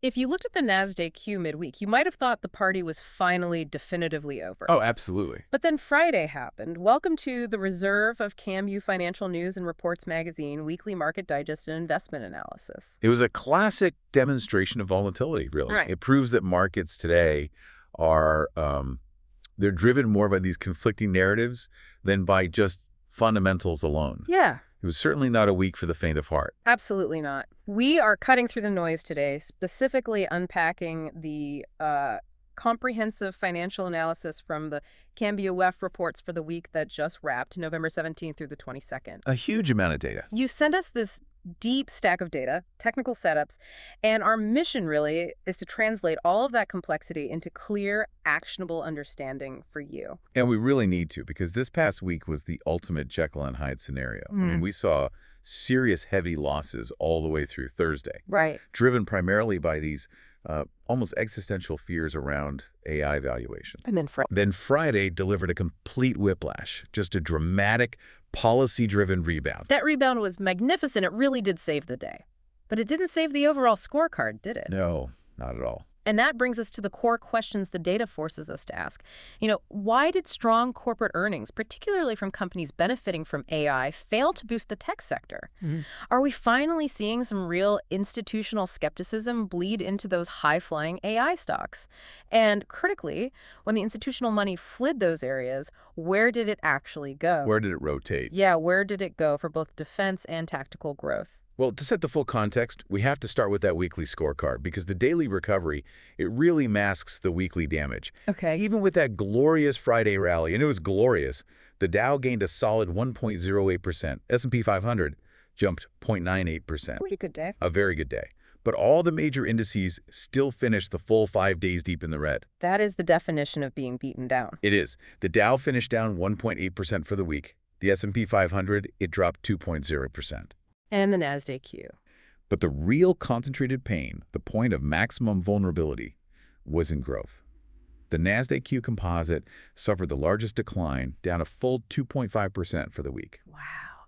If you looked at the Nasdaq Q midweek, you might have thought the party was finally definitively over. Oh, absolutely. But then Friday happened. Welcome to the Reserve of KAMBUF Financial News and Reports magazine, weekly market digest and investment analysis. It was a classic demonstration of volatility, really. Right. It proves that markets today are, they're driven more by these conflicting narratives than by just fundamentals alone. Yeah. It was certainly not a week for the faint of heart. Absolutely not. We are cutting through the noise today, specifically unpacking the comprehensive financial analysis from the KAMBUF reports for the week that just wrapped, November 17th through the 22nd. A huge amount of data. You send us this deep stack of data, technical setups, and our mission really is to translate all of that complexity into clear, actionable understanding for you. And we really need to, because this past week was the ultimate Jekyll and Hyde scenario. I mean, we saw serious heavy losses all the way through Thursday, Right. driven primarily by these almost existential fears around AI valuations. And Then Friday delivered a complete whiplash, just a dramatic, policy-driven rebound. that rebound was magnificent. It really did save the day. But it didn't save the overall scorecard, did it? No, not at all. And that brings us to the core questions the data forces us to ask. Why did strong corporate earnings, particularly from companies benefiting from AI, fail to boost the tech sector? Are we finally seeing some real institutional skepticism bleed into those high-flying AI stocks? And critically, when the institutional money fled those areas, where did it actually go? Where did it rotate? Yeah, where did it go for both defense and tactical growth? Well, to set the full context, we have to start with that weekly scorecard, because the daily recovery, it really masks the weekly damage. Okay. Even with that glorious Friday rally, and it was glorious, the Dow gained a solid 1.08%. S&P 500 jumped 0.98%. Pretty good day. A very good day. But all the major indices still finished the full 5 days deep in the red. That is the definition of being beaten down. It is. The Dow finished down 1.8% for the week. The S&P 500, it dropped 2.0%. And the Nasdaq Q. But the real concentrated pain, the point of maximum vulnerability, was in growth. The Nasdaq Composite suffered the largest decline, down a full 2.5% for the week. Wow.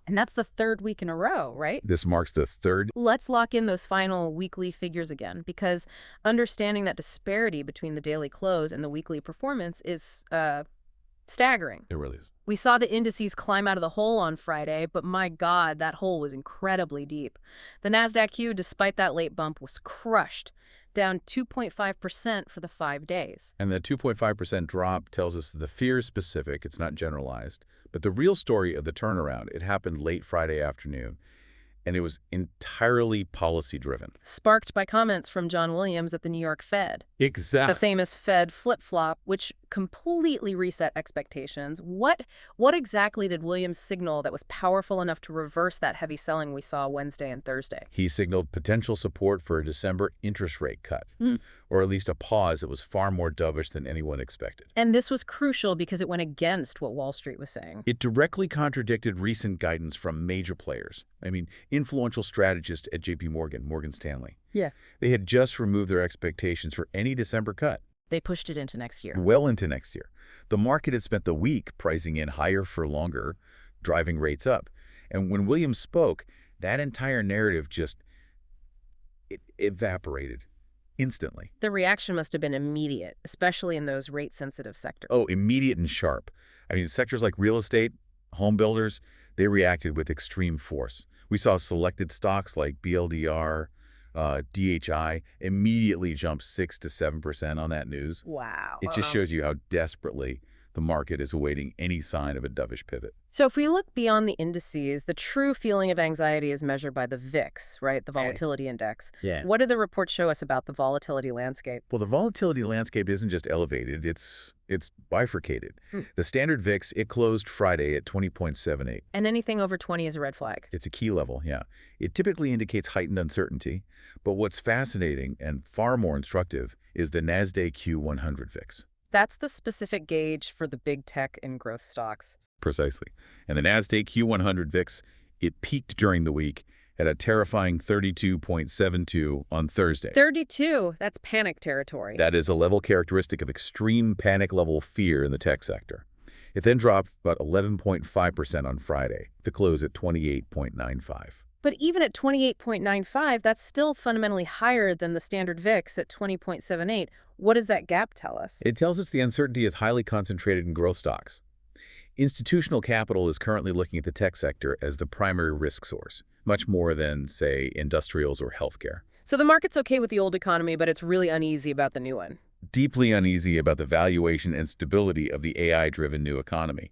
And that's the third week in a row, right? This marks the third. Let's lock in those final weekly figures again, because understanding that disparity between the daily close and the weekly performance is staggering. It really is. We saw the indices climb out of the hole on Friday, but my God, that hole was incredibly deep. The Nasdaq Q, despite that late bump, was crushed, down 2.5% for the 5 days. And the 2.5% drop tells us that the fear is specific, it's not generalized. But the real story of the turnaround, it happened late Friday afternoon, and it was entirely policy-driven. Sparked by comments from John Williams at the New York Fed. Exactly. The famous Fed flip-flop, which completely reset expectations. What exactly did Williams signal that was powerful enough to reverse that heavy selling we saw Wednesday and Thursday? He signaled potential support for a December interest rate cut, or at least a pause that was far more dovish than anyone expected. And this was crucial because it went against what Wall Street was saying. It directly contradicted recent guidance from major players. I mean, influential strategists at Morgan Stanley. Yeah. They had just removed their expectations for any December cut. They pushed it into next year. Well into next year. The market had spent the week pricing in higher for longer, driving rates up. And when Williams spoke, that entire narrative it evaporated instantly. The reaction must have been immediate, especially in those rate-sensitive sectors. Oh, immediate and sharp. I mean, sectors like real estate, home builders, they reacted with extreme force. We saw selected stocks like BLDR, DHI immediately jumped 6 to 7% on that news. Wow. It just shows you how desperately the market is awaiting any sign of a dovish pivot. So if we look beyond the indices, the true feeling of anxiety is measured by the VIX, right? The volatility index. Yeah. What do the reports show us about the volatility landscape? Well, the volatility landscape isn't just elevated, it's bifurcated. The standard VIX, it closed Friday at 20.78. And anything over 20 is a red flag. It's a key level, yeah. It typically indicates heightened uncertainty, but what's fascinating and far more instructive is the Nasdaq Q100 VIX. That's the specific gauge for the big tech and growth stocks. Precisely. And the Nasdaq Q100 VIX, it peaked during the week at a terrifying 32.72 on Thursday. 32, that's panic territory. That is a level characteristic of extreme panic-level fear in the tech sector. It then dropped about 11.5% on Friday, to close at 28.95. But even at 28.95, that's still fundamentally higher than the standard VIX at 20.78. What does that gap tell us? It tells us the uncertainty is highly concentrated in growth stocks. Institutional capital is currently looking at the tech sector as the primary risk source, much more than, say, industrials or healthcare. So the market's okay with the old economy, but it's really uneasy about the new one. Deeply uneasy about the valuation and stability of the AI-driven new economy.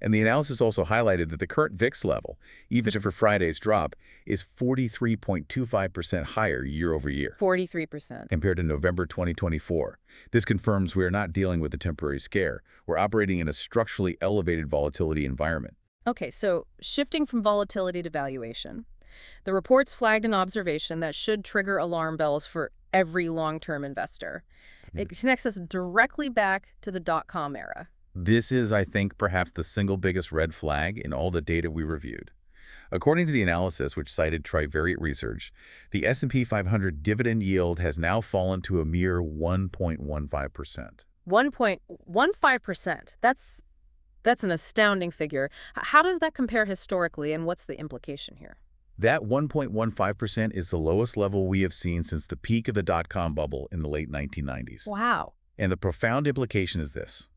And the analysis also highlighted that the current VIX level, even for Friday's drop, is 43.25% higher year over year. 43%. Compared to November 2024. This confirms we are not dealing with a temporary scare. We're operating in a structurally elevated volatility environment. Okay, so shifting from volatility to valuation. The reports flagged an observation that should trigger alarm bells for every long-term investor. It connects us directly back to the dot-com era. This is, I think, perhaps the single biggest red flag in all the data we reviewed. According to the analysis, which cited Trivariate Research, the S&P 500 dividend yield has now fallen to a mere 1.15%. 1.15%. That's an astounding figure. How does that compare historically, and what's the implication here? That 1.15% is the lowest level we have seen since the peak of the dot-com bubble in the late 1990s. Wow. And the profound implication is this.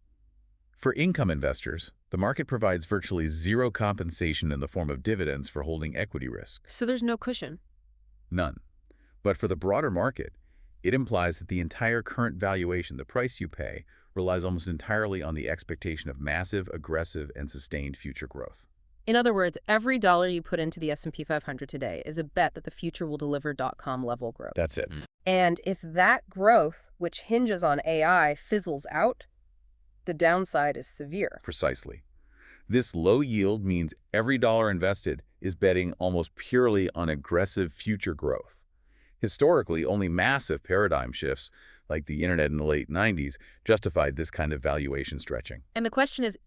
For income investors, the market provides virtually zero compensation in the form of dividends for holding equity risk. So there's no cushion? None. But for the broader market, it implies that the entire current valuation, the price you pay, relies almost entirely on the expectation of massive, aggressive, and sustained future growth. In other words, every dollar you put into the S&P 500 today is a bet that the future will deliver dot-com level growth. That's it. And if that growth, which hinges on AI, fizzles out, the downside is severe. Precisely. This low yield means every dollar invested is betting almost purely on aggressive future growth. Historically, only massive paradigm shifts, like the internet in the late 90s, justified this kind of valuation stretching. And the question is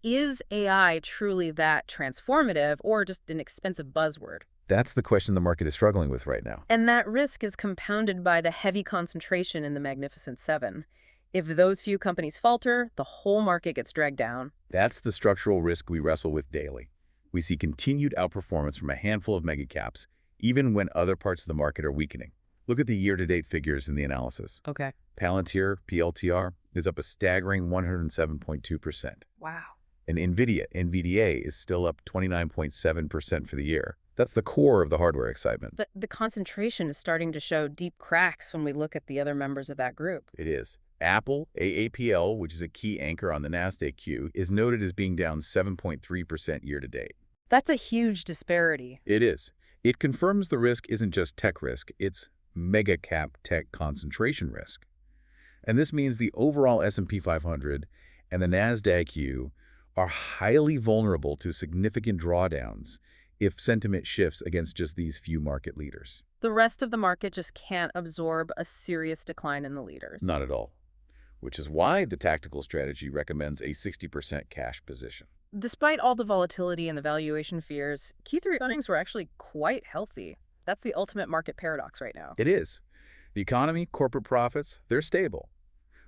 AI truly that transformative or just an expensive buzzword? That's the question the market is struggling with right now. And that risk is compounded by the heavy concentration in the Magnificent Seven. If those few companies falter, the whole market gets dragged down. That's the structural risk we wrestle with daily. We see continued outperformance from a handful of megacaps, even when other parts of the market are weakening. Look at the year-to-date figures in the analysis. Okay. Palantir, PLTR, is up a staggering 107.2%. Wow. And Nvidia, NVDA, is still up 29.7% for the year. That's the core of the hardware excitement. But the concentration is starting to show deep cracks when we look at the other members of that group. It is. Apple, AAPL, which is a key anchor on the Nasdaq Q, is noted as being down 7.3% year-to-date. That's a huge disparity. It is. It confirms the risk isn't just tech risk, it's mega-cap tech concentration risk. And this means the overall S&P 500 and the Nasdaq Q are highly vulnerable to significant drawdowns if sentiment shifts against just these few market leaders. The rest of the market just can't absorb a serious decline in the leaders. Not at all. Which is why the tactical strategy recommends a 60% cash position. Despite all the volatility and the valuation fears, Q3 earnings were actually quite healthy. That's the ultimate market paradox right now. It is. The economy, corporate profits, they're stable.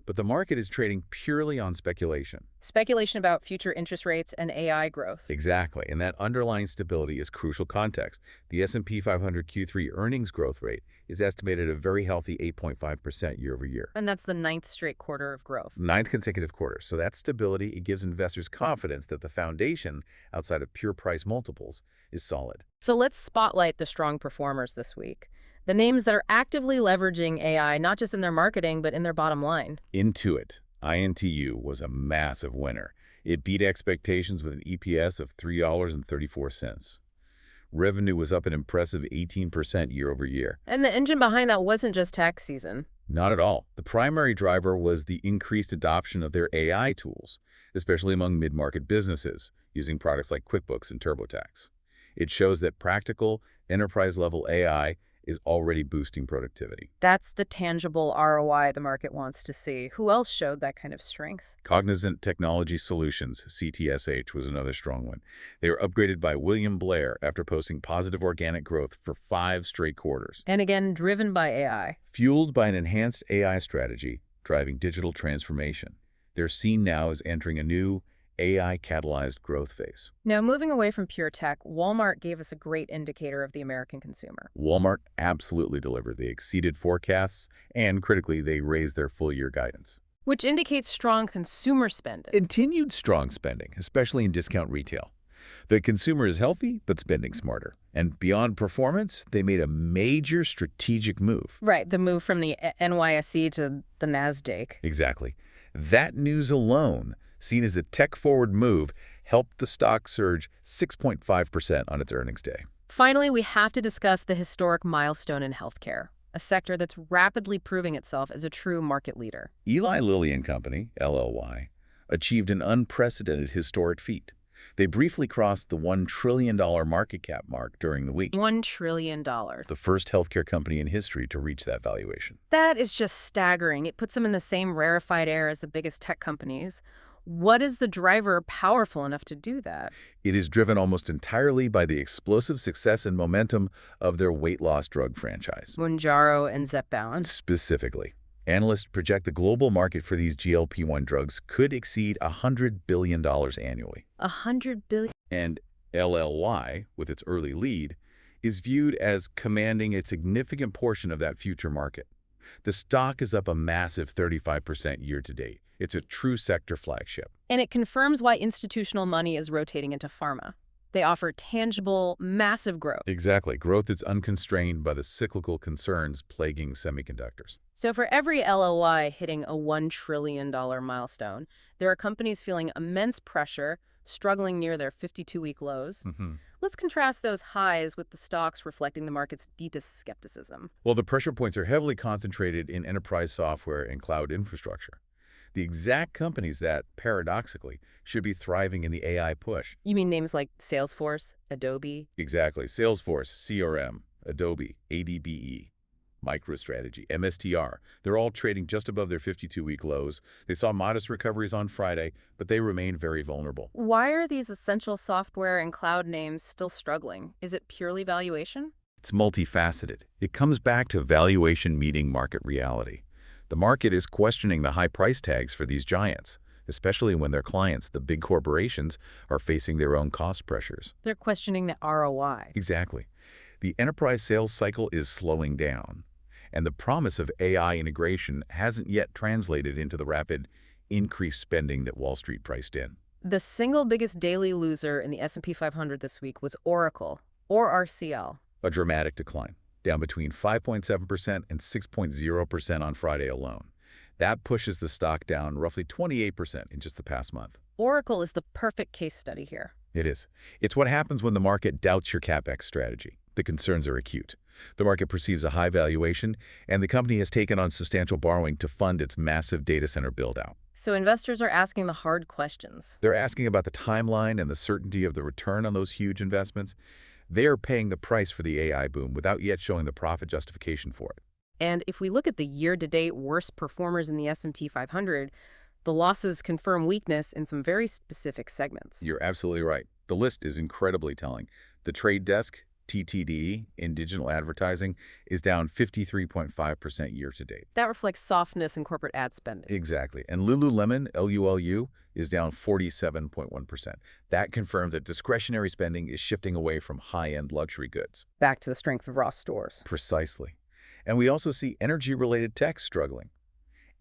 But the market is trading purely on speculation. Speculation about future interest rates and AI growth. Exactly, and that underlying stability is crucial context. The S&P 500 Q3 earnings growth rate is estimated at a very healthy 8.5% year over year. And that's the 9th straight quarter of growth. 9th consecutive quarter. So that stability, it gives investors confidence that the foundation, outside of pure price multiples, is solid. So let's spotlight the strong performers this week. The names that are actively leveraging AI, not just in their marketing, but in their bottom line. Intuit, INTU, was a massive winner. It beat expectations with an EPS of $3.34. Revenue was up an impressive 18% year over year. And the engine behind that wasn't just tax season. Not at all. The primary driver was the increased adoption of their AI tools, especially among mid-market businesses, using products like QuickBooks and TurboTax. It shows that practical, enterprise-level AI is already boosting productivity. That's the tangible ROI the market wants to see. Who else showed that kind of strength? Cognizant Technology Solutions, CTSH, was another strong one. They were upgraded by William Blair after posting positive organic growth for 5 straight quarters. And again, driven by AI. Fueled by an enhanced AI strategy driving digital transformation. They're seen now as entering a new AI-catalyzed growth phase. Now, moving away from pure tech, Walmart gave us a great indicator of the American consumer. Walmart absolutely delivered. They exceeded forecasts, and critically, they raised their full-year guidance. Which indicates strong consumer spending. Continued strong spending, especially in discount retail. The consumer is healthy, but spending smarter. And beyond performance, they made a major strategic move. Right, the move from the NYSE to the Nasdaq. Exactly. That news alone, seen as a tech-forward move, helped the stock surge 6.5% on its earnings day. Finally, we have to discuss the historic milestone in healthcare, a sector that's rapidly proving itself as a true market leader. Eli Lilly and Company, LLY, achieved an unprecedented historic feat. They briefly crossed the $1 trillion market cap mark during the week. $1 trillion. The first healthcare company in history to reach that valuation. That is just staggering. It puts them in the same rarefied air as the biggest tech companies. What is the driver powerful enough to do that? It is driven almost entirely by the explosive success and momentum of their weight loss drug franchise. Mounjaro and Zepbound. Specifically, analysts project the global market for these GLP-1 drugs could exceed $100 billion annually. $100 billion? And LLY, with its early lead, is viewed as commanding a significant portion of that future market. The stock is up a massive 35% year-to-date. It's a true sector flagship. And it confirms why institutional money is rotating into pharma. They offer tangible, massive growth. Exactly. Growth that's unconstrained by the cyclical concerns plaguing semiconductors. So for every LLY hitting a $1 trillion milestone, there are companies feeling immense pressure, struggling near their 52-week lows. Let's contrast those highs with the stocks reflecting the market's deepest skepticism. Well, the pressure points are heavily concentrated in enterprise software and cloud infrastructure. The exact companies that, paradoxically, should be thriving in the AI push. You mean names like Salesforce, Adobe? Exactly. Salesforce, CRM, Adobe, ADBE, MicroStrategy, MSTR. They're all trading just above their 52-week lows. They saw modest recoveries on Friday, but they remain very vulnerable. Why are these essential software and cloud names still struggling? Is it purely valuation? It's multifaceted. It comes back to valuation meeting market reality. The market is questioning the high price tags for these giants, especially when their clients, the big corporations, are facing their own cost pressures. They're questioning the ROI. Exactly. The enterprise sales cycle is slowing down, and the promise of AI integration hasn't yet translated into the rapid increased spending that Wall Street priced in. The single biggest daily loser in the S&P 500 this week was Oracle, or RCL. A dramatic decline, down between 5.7% and 6.0% on Friday alone. That pushes the stock down roughly 28% in just the past month. Oracle is the perfect case study here. It is. It's what happens when the market doubts your CapEx strategy. The concerns are acute. The market perceives a high valuation, and the company has taken on substantial borrowing to fund its massive data center build-out. So investors are asking the hard questions. They're asking about the timeline and the certainty of the return on those huge investments. They are paying the price for the AI boom without yet showing the profit justification for it. And if we look at the year-to-date worst performers in the S&P 500, the losses confirm weakness in some very specific segments. You're absolutely right. The list is incredibly telling. The Trade Desk, TTD, in digital advertising, is down 53.5% year-to-date. That reflects softness in corporate ad spending. Exactly. And Lululemon, LULU, is down 47.1%. That confirms that discretionary spending is shifting away from high-end luxury goods. Back to the strength of Ross Stores. Precisely. And we also see energy-related tech struggling.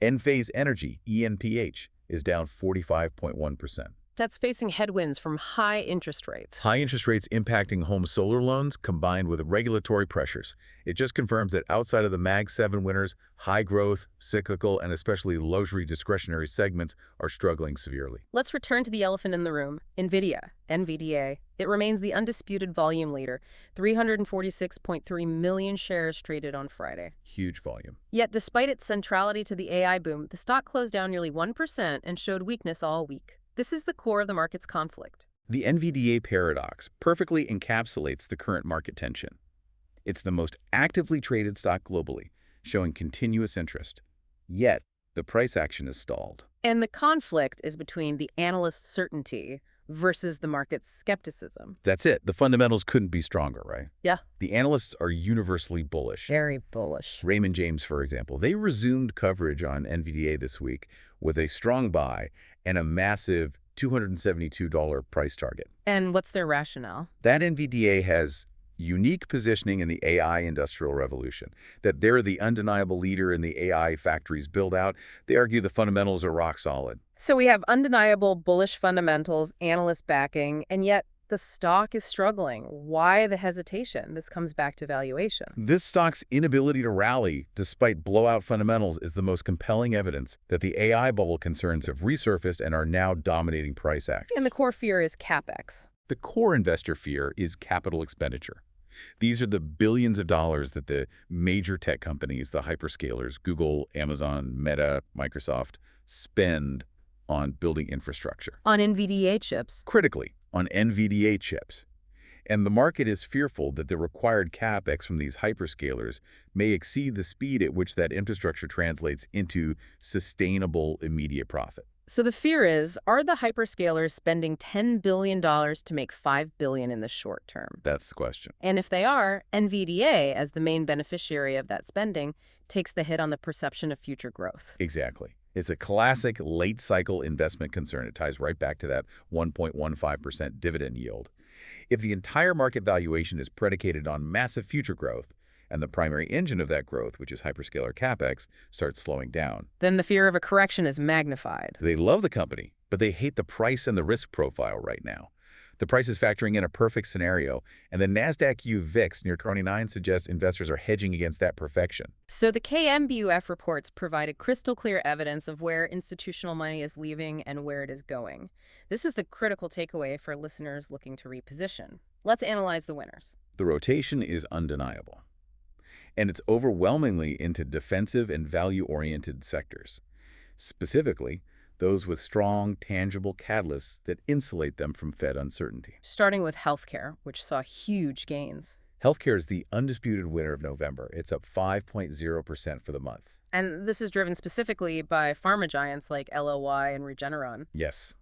Enphase Energy, ENPH, is down 45.1%. That's facing headwinds from high interest rates. High interest rates impacting home solar loans combined with regulatory pressures. It just confirms that outside of the Mag 7 winners, high growth, cyclical, and especially luxury discretionary segments are struggling severely. Let's return to the elephant in the room, Nvidia, NVDA. It remains the undisputed volume leader, 346.3 million shares traded on Friday. Huge volume. Yet despite its centrality to the AI boom, the stock closed down nearly 1% and showed weakness all week. This is the core of the market's conflict. The NVDA paradox perfectly encapsulates the current market tension. It's the most actively traded stock globally, showing continuous interest. Yet, the price action is stalled. And the conflict is between the analyst's certainty versus the market's skepticism. That's it. The fundamentals couldn't be stronger, right? Yeah. The analysts are universally bullish. Very bullish. Raymond James, for example, they resumed coverage on NVDA this week with a strong buy and a massive $272 price target. And what's their rationale? That NVDA has unique positioning in the AI industrial revolution, that they're the undeniable leader in the AI factories build-out. They argue the fundamentals are rock solid. So we have undeniable bullish fundamentals, analyst backing, and yet the stock is struggling. Why the hesitation? This comes back to valuation. This stock's inability to rally despite blowout fundamentals is the most compelling evidence that the AI bubble concerns have resurfaced and are now dominating price actions. And the core fear is CapEx. The core investor fear is capital expenditure. These are the billions of dollars that the major tech companies, the hyperscalers, Google, Amazon, Meta, Microsoft, spend on building infrastructure. On NVDA chips. Critically, on NVDA chips. And the market is fearful that the required CapEx from these hyperscalers may exceed the speed at which that infrastructure translates into sustainable immediate profit. So the fear is, are the hyperscalers spending $10 billion to make $5 billion in the short term? That's the question. And if they are, NVDA, as the main beneficiary of that spending, takes the hit on the perception of future growth. Exactly. It's a classic late-cycle investment concern. It ties right back to that 1.15% dividend yield. If the entire market valuation is predicated on massive future growth, and the primary engine of that growth, which is hyperscaler CapEx, starts slowing down, then the fear of a correction is magnified. They love the company, but they hate the price and the risk profile right now. The price is factoring in a perfect scenario, and the Nasdaq U VIX near 29 suggests investors are hedging against that perfection. So the KMBUF reports provided crystal clear evidence of where institutional money is leaving and where it is going. This is the critical takeaway for listeners looking to reposition. Let's analyze the winners. The rotation is undeniable, and it's overwhelmingly into defensive and value-oriented sectors. Specifically, those with strong, tangible catalysts that insulate them from Fed uncertainty. Starting with healthcare, which saw huge gains. Healthcare is the undisputed winner of November. It's up 5.0% for the month. And this is driven specifically by pharma giants like LOI and Regeneron. Yes.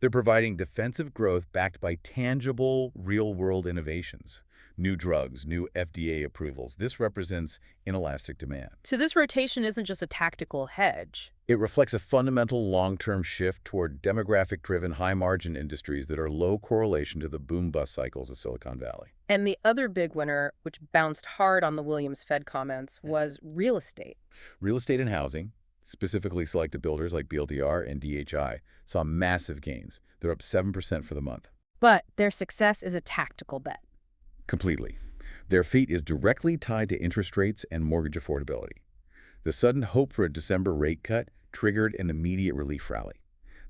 They're providing defensive growth backed by tangible, real-world innovations. New drugs, new FDA approvals. This represents inelastic demand. So this rotation isn't just a tactical hedge. It reflects a fundamental long-term shift toward demographic-driven, high-margin industries that are low correlation to the boom-bust cycles of Silicon Valley. And the other big winner, which bounced hard on the Williams Fed comments, was real estate. Real estate and housing, specifically selected builders like BLDR and DHI, saw massive gains. They're up 7% for the month. But their success is a tactical bet. Completely. Their fate is directly tied to interest rates and mortgage affordability. The sudden hope for a December rate cut triggered an immediate relief rally.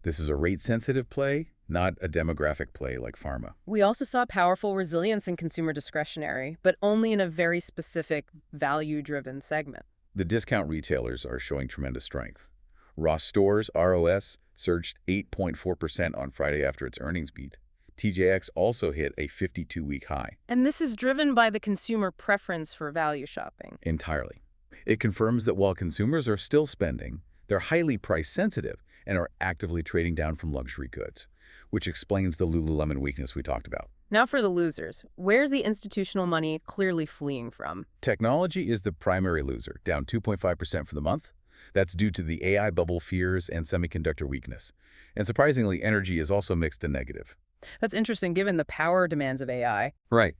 This is a rate-sensitive play, not a demographic play like pharma. We also saw powerful resilience in consumer discretionary, but only in a very specific value-driven segment. The discount retailers are showing tremendous strength. Ross Stores, ROS, surged 8.4% on Friday after its earnings beat. TJX also hit a 52-week high. And this is driven by the consumer preference for value shopping. Entirely. It confirms that while consumers are still spending, they're highly price-sensitive and are actively trading down from luxury goods, which explains the Lululemon weakness we talked about. Now for the losers. Where's the institutional money clearly fleeing from? Technology is the primary loser, down 2.5% for the month. That's due to the AI bubble fears and semiconductor weakness. And surprisingly, energy is also mixed and negative. That's interesting given the power demands of AI. Right.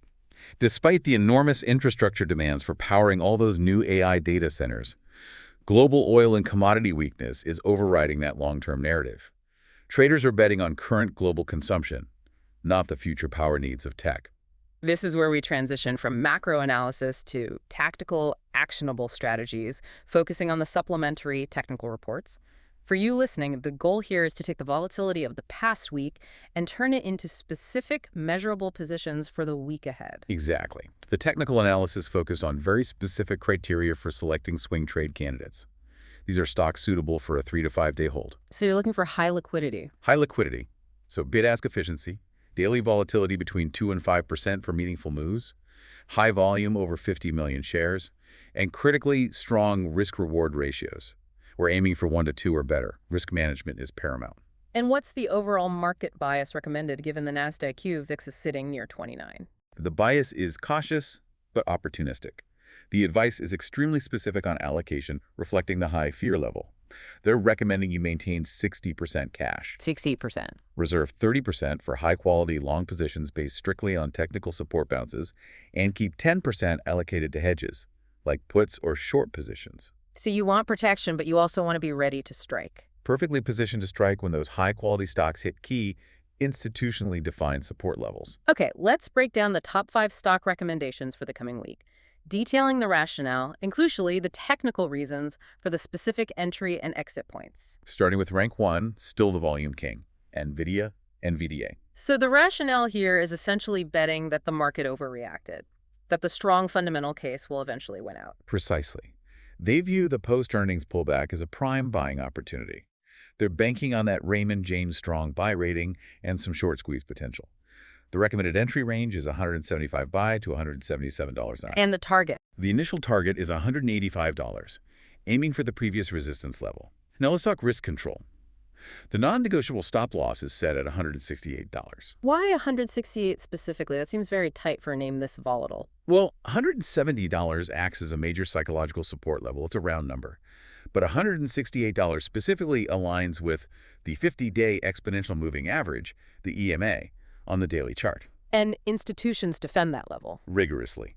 Despite the enormous infrastructure demands for powering all those new AI data centers, global oil and commodity weakness is overriding that long-term narrative. Traders are betting on current global consumption, not the future power needs of tech. This is where we transition from macro analysis to tactical, actionable strategies, focusing on the supplementary technical reports. For you listening, the goal here is to take the volatility of the past week and turn it into specific, measurable positions for the week ahead. Exactly. The technical analysis focused on very specific criteria for selecting swing trade candidates. These are stocks suitable for a 3 to 5 day hold. So you're looking for high liquidity. High liquidity, so bid-ask efficiency, daily volatility between 2 and 5% for meaningful moves, high volume over 50 million shares, and critically strong risk-reward ratios. We're aiming for 1 to 2 or better. Risk management is paramount. And what's the overall market bias recommended given the Nasdaq Q VIX is sitting near 29? The bias is cautious but opportunistic. The advice is extremely specific on allocation, reflecting the high fear level. They're recommending you maintain 60% cash. 60%. Reserve 30% for high-quality long positions based strictly on technical support bounces, and keep 10% allocated to hedges, like puts or short positions. So you want protection, but you also want to be ready to strike. Perfectly positioned to strike when those high-quality stocks hit key, institutionally defined support levels. Okay, let's break down the top 5 stock recommendations for the coming week, detailing the rationale and, crucially, the technical reasons for the specific entry and exit points. Starting with rank 1, still the volume king, Nvidia, NVDA. So the rationale here is essentially betting that the market overreacted, that the strong fundamental case will eventually win out. Precisely. They view the post-earnings pullback as a prime buying opportunity. They're banking on that Raymond James strong buy rating and some short squeeze potential. The recommended entry range is $175 buy to $177 on. And the target? The initial target is $185, aiming for the previous resistance level. Now let's talk risk control. The non-negotiable stop loss is set at $168. Why 168 specifically? That seems very tight for a name this volatile. Well, $170 acts as a major psychological support level. It's a round number. But $168 specifically aligns with the 50-day exponential moving average, the EMA, on the daily chart. And institutions defend that level. Rigorously.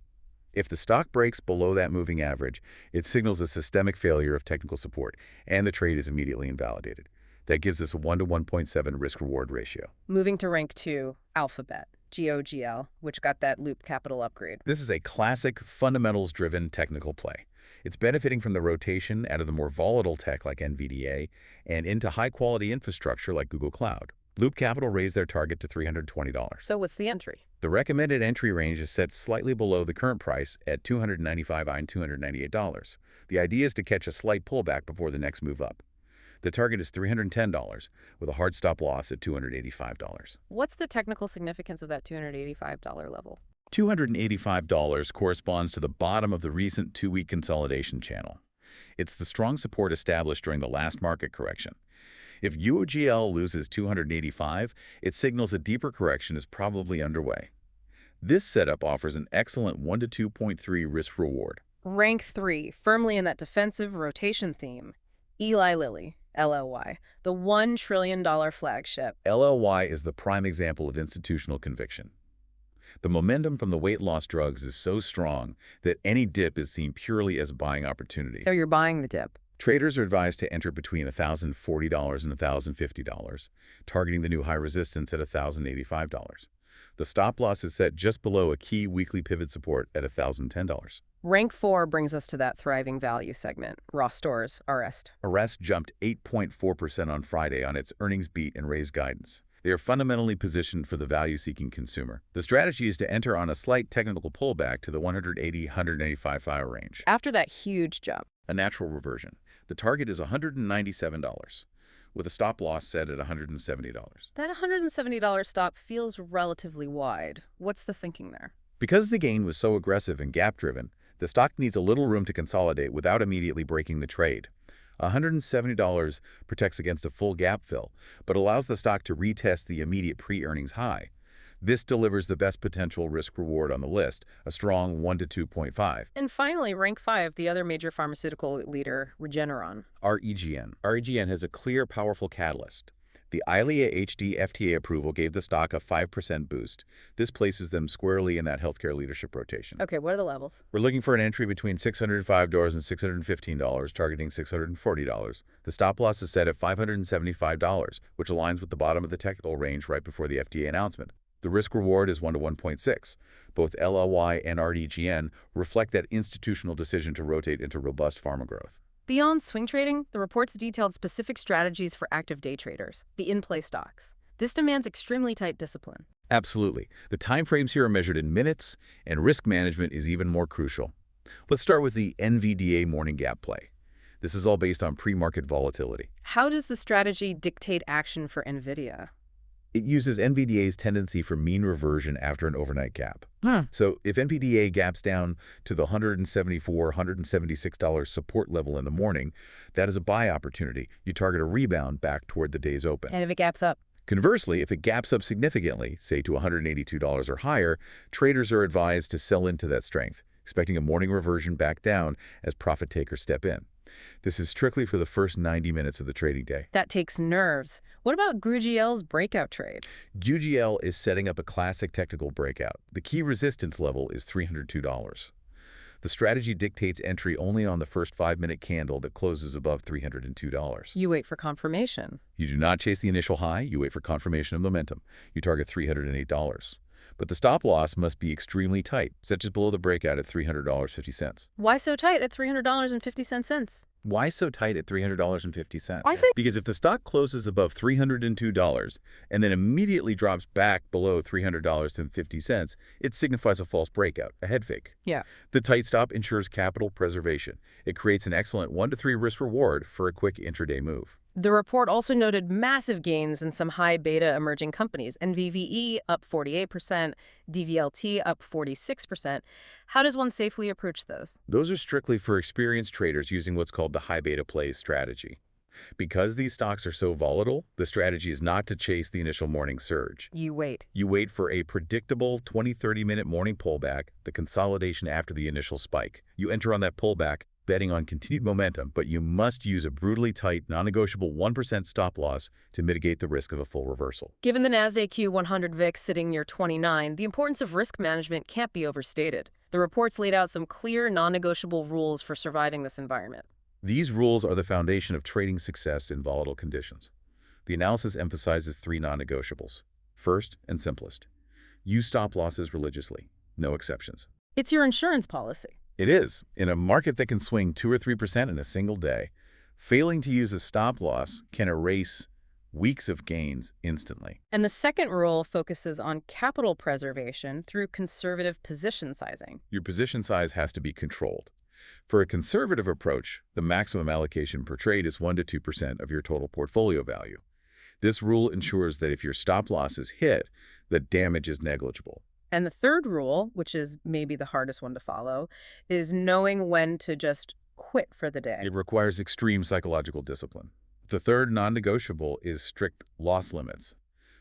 If the stock breaks below that moving average, it signals a systemic failure of technical support, and the trade is immediately invalidated. That gives us a 1 to 1.7 risk-reward ratio. Moving to rank 2, Alphabet, GOGL, which got that Loop Capital upgrade. This is a classic fundamentals-driven technical play. It's benefiting from the rotation out of the more volatile tech like NVDA and into high-quality infrastructure like Google Cloud. Loop Capital raised their target to $320. So what's the entry? The recommended entry range is set slightly below the current price at $295 and $298. The idea is to catch a slight pullback before the next move up. The target is $310, with a hard stop loss at $285. What's the technical significance of that $285 level? $285 corresponds to the bottom of the recent 2-week consolidation channel. It's the strong support established during the last market correction. If UOGL loses $285, it signals a deeper correction is probably underway. This setup offers an excellent 1 to 2.3 risk-reward. Rank 3, firmly in that defensive rotation theme. Eli Lilly, LLY, the $1 trillion flagship. LLY is the prime example of institutional conviction. The momentum from the weight loss drugs is so strong that any dip is seen purely as a buying opportunity. So you're buying the dip. Traders are advised to enter between $1,040 and $1,050, targeting the new high resistance at $1,085. The stop loss is set just below a key weekly pivot support at $1,010. Rank 4 brings us to that thriving value segment, Raw Stores, Arrest. Arrest jumped 8.4% on Friday on its earnings beat and raised guidance. They are fundamentally positioned for the value-seeking consumer. The strategy is to enter on a slight technical pullback to the $180–185 range. After that huge jump. A natural reversion. The target is $197, with a stop loss set at $170. That $170 stop feels relatively wide. What's the thinking there? Because the gain was so aggressive and gap-driven, the stock needs a little room to consolidate without immediately breaking the trade. $170 protects against a full gap fill, but allows the stock to retest the immediate pre-earnings high. This delivers the best potential risk-reward on the list, a strong 1 to 2.5. And finally, rank 5, the other major pharmaceutical leader, Regeneron. REGN. REGN has a clear, powerful catalyst. The EYLEA HD FDA approval gave the stock a 5% boost. This places them squarely in that healthcare leadership rotation. Okay, what are the levels? We're looking for an entry between $605 and $615, targeting $640. The stop loss is set at $575, which aligns with the bottom of the technical range right before the FDA announcement. The risk-reward is 1 to 1.6. Both LLY and REGN reflect that institutional decision to rotate into robust pharma growth. Beyond swing trading, the reports detailed specific strategies for active day traders, the in-play stocks. This demands extremely tight discipline. Absolutely. The timeframes here are measured in minutes, and risk management is even more crucial. Let's start with the NVDA morning gap play. This is all based on pre-market volatility. How does the strategy dictate action for Nvidia? It uses NVDA's tendency for mean reversion after an overnight gap. So if NVDA gaps down to the $174, $176 support level in the morning, that is a buy opportunity. You target a rebound back toward the day's open. And if it gaps up? Conversely, if it gaps up significantly, say to $182 or higher, traders are advised to sell into that strength, expecting a morning reversion back down as profit takers step in. This is strictly for the first 90 minutes of the trading day. That takes nerves. What about GUGL's breakout trade? GUGL is setting up a classic technical breakout. The key resistance level is $302. The strategy dictates entry only on the first 5-minute candle that closes above $302. You wait for confirmation. You do not chase the initial high, you wait for confirmation of momentum. You target $308. But the stop loss must be extremely tight, set just below the breakout at $300.50. Why so tight at $300.50? Why so tight at $300.50? I see. Because if the stock closes above $302 and then immediately drops back below $300.50, it signifies a false breakout, a head fake. Yeah. The tight stop ensures capital preservation. It creates an excellent 1 to 3 risk reward for a quick intraday move. The report also noted massive gains in some high beta emerging companies. NVVE up 48%, DVLT up 46%. How does one safely approach those? Those are strictly for experienced traders using what's called the high beta plays strategy. Because these stocks are so volatile, the strategy is not to chase the initial morning surge. You wait. You wait for a predictable 20-30-minute morning pullback, the consolidation after the initial spike. You enter on that pullback, betting on continued momentum, but you must use a brutally tight, non-negotiable 1% stop loss to mitigate the risk of a full reversal. Given the Nasdaq Q100 VIX sitting near 29, the importance of risk management can't be overstated. The reports laid out some clear, non-negotiable rules for surviving this environment. These rules are the foundation of trading success in volatile conditions. The analysis emphasizes 3 non-negotiables. First and simplest, use stop losses religiously, no exceptions. It's your insurance policy. It is. In a market that can swing 2 or 3% in a single day, failing to use a stop loss can erase weeks of gains instantly. And the second rule focuses on capital preservation through conservative position sizing. Your position size has to be controlled. For a conservative approach, the maximum allocation per trade is 1 to 2% of your total portfolio value. This rule ensures that if your stop loss is hit, the damage is negligible. And the third rule, which is maybe the hardest one to follow, is knowing when to just quit for the day. It requires extreme psychological discipline. The third non-negotiable is strict loss limits.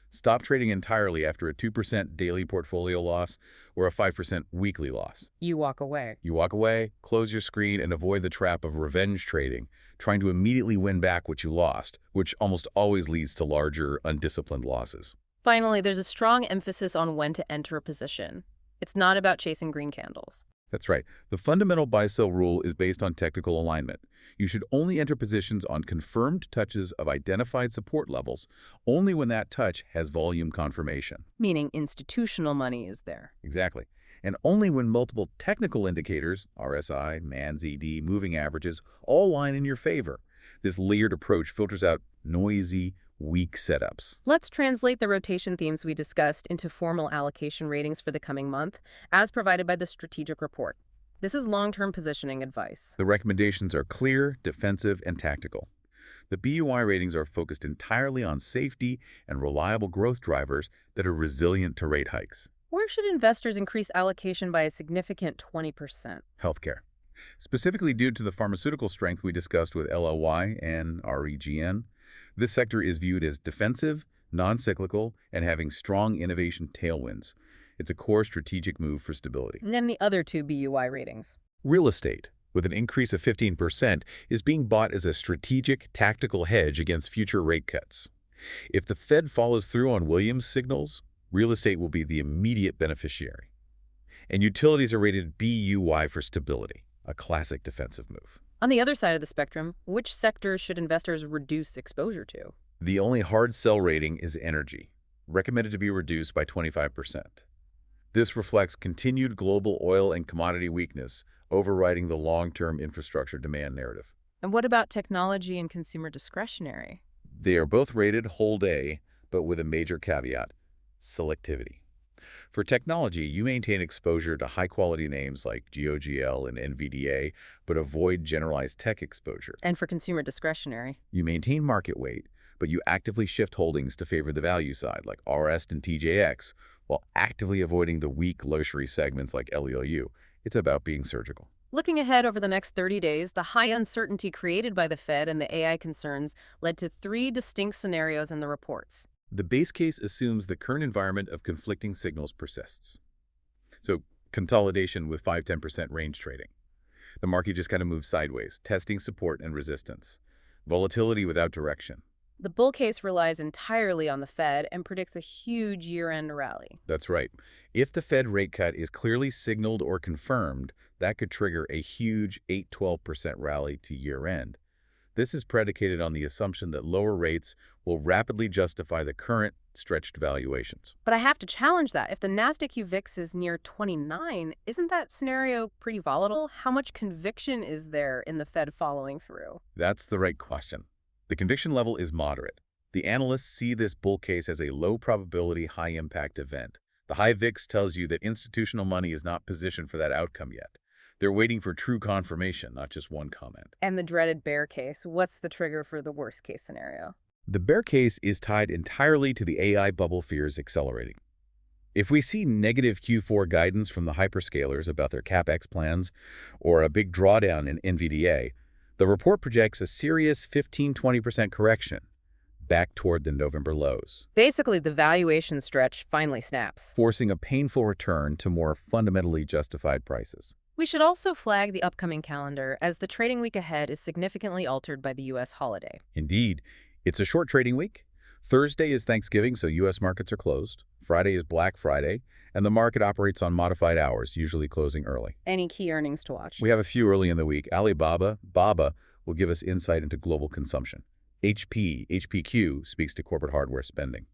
Stop trading entirely after a 2% daily portfolio loss or a 5% weekly loss. You walk away. You walk away, close your screen, and avoid the trap of revenge trading, trying to immediately win back what you lost, which almost always leads to larger, undisciplined losses. Finally, there's a strong emphasis on when to enter a position. It's not about chasing green candles. That's right. The fundamental buy-sell rule is based on technical alignment. You should only enter positions on confirmed touches of identified support levels only when that touch has volume confirmation. Meaning institutional money is there. Exactly. And only when multiple technical indicators, RSI, MAN, ZD, moving averages, all line in your favor. This layered approach filters out noisy, weak setups. Let's translate the rotation themes we discussed into formal allocation ratings for the coming month, as provided by the strategic report. This is long-term positioning advice. The recommendations are clear, defensive, and tactical. The BUI ratings are focused entirely on safety and reliable growth drivers that are resilient to rate hikes. Where should investors increase allocation by a significant 20%? Healthcare. Specifically due to the pharmaceutical strength we discussed with LLY and REGN, this sector is viewed as defensive, non-cyclical, and having strong innovation tailwinds. It's a core strategic move for stability. And then the other 2 BUI ratings. Real estate, with an increase of 15%, is being bought as a strategic, tactical hedge against future rate cuts. If the Fed follows through on Williams' signals, real estate will be the immediate beneficiary. And utilities are rated BUI for stability, a classic defensive move. On the other side of the spectrum, which sectors should investors reduce exposure to? The only hard sell rating is energy, recommended to be reduced by 25%. This reflects continued global oil and commodity weakness, overriding the long-term infrastructure demand narrative. And what about technology and consumer discretionary? They are both rated hold A, but with a major caveat: selectivity. For technology, you maintain exposure to high-quality names like GOGL and NVDA, but avoid generalized tech exposure. And for consumer discretionary? You maintain market weight, but you actively shift holdings to favor the value side, like RS and TJX, while actively avoiding the weak luxury segments like LELU. It's about being surgical. Looking ahead over the next 30 days, the high uncertainty created by the Fed and the AI concerns led to 3 distinct scenarios in the reports. The base case assumes the current environment of conflicting signals persists. So, consolidation with 5–10% range trading. The market just kind of moves sideways, testing support and resistance. Volatility without direction. The bull case relies entirely on the Fed and predicts a huge year-end rally. That's right. If the Fed rate cut is clearly signaled or confirmed, that could trigger a huge 8–12% rally to year-end. This is predicated on the assumption that lower rates will rapidly justify the current stretched valuations. But I have to challenge that. If the Nasdaq VIX is near 29, isn't that scenario pretty volatile? How much conviction is there in the Fed following through? That's the right question. The conviction level is moderate. The analysts see this bull case as a low-probability, high-impact event. The high VIX tells you that institutional money is not positioned for that outcome yet. They're waiting for true confirmation, not just one comment. And the dreaded bear case, what's the trigger for the worst-case scenario? The bear case is tied entirely to the AI bubble fears accelerating. If we see negative Q4 guidance from the hyperscalers about their CapEx plans or a big drawdown in Nvidia, the report projects a serious 15–20% correction back toward the November lows. Basically, the valuation stretch finally snaps, Forcing a painful return to more fundamentally justified prices. We should also flag the upcoming calendar, as the trading week ahead is significantly altered by the U.S. holiday. Indeed, it's a short trading week. Thursday is Thanksgiving, so U.S. markets are closed. Friday is Black Friday, and the market operates on modified hours, usually closing early. Any key earnings to watch? We have a few early in the week. Alibaba, BABA, will give us insight into global consumption. HPQ, speaks to corporate hardware spending.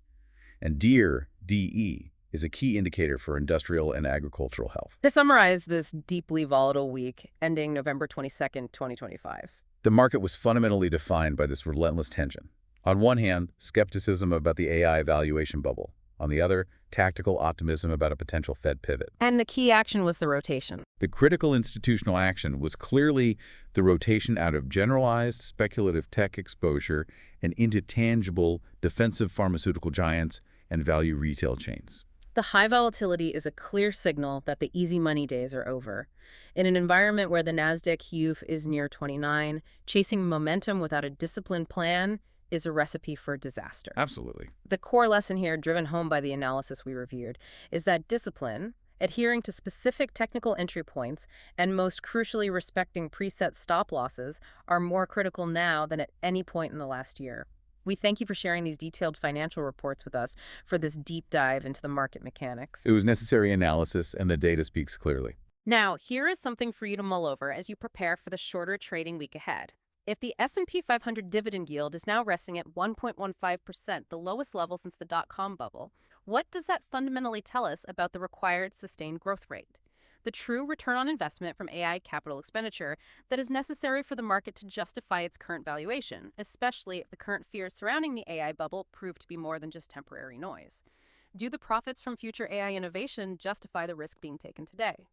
And Deere, DE, is a key indicator for industrial and agricultural health. To summarize this deeply volatile week, ending November 22nd, 2025. The market was fundamentally defined by this relentless tension. On one hand, skepticism about the AI valuation bubble. On the other, tactical optimism about a potential Fed pivot. And the key action was the rotation. The critical institutional action was clearly the rotation out of generalized speculative tech exposure and into tangible defensive pharmaceutical giants and value retail chains. The high volatility is a clear signal that the easy money days are over. In an environment where the Nasdaq UF is near 29, chasing momentum without a disciplined plan is a recipe for disaster. Absolutely. The core lesson here, driven home by the analysis we reviewed, is that discipline, adhering to specific technical entry points, and most crucially respecting preset stop losses are more critical now than at any point in the last year. We thank you for sharing these detailed financial reports with us for this deep dive into the market mechanics. It was necessary analysis, and the data speaks clearly. Now, here is something for you to mull over as you prepare for the shorter trading week ahead. If the S&P 500 dividend yield is now resting at 1.15%, the lowest level since the dot-com bubble, what does that fundamentally tell us about the required sustained growth rate? The true return on investment from AI capital expenditure that is necessary for the market to justify its current valuation, especially if the current fears surrounding the AI bubble prove to be more than just temporary noise. Do the profits from future AI innovation justify the risk being taken today?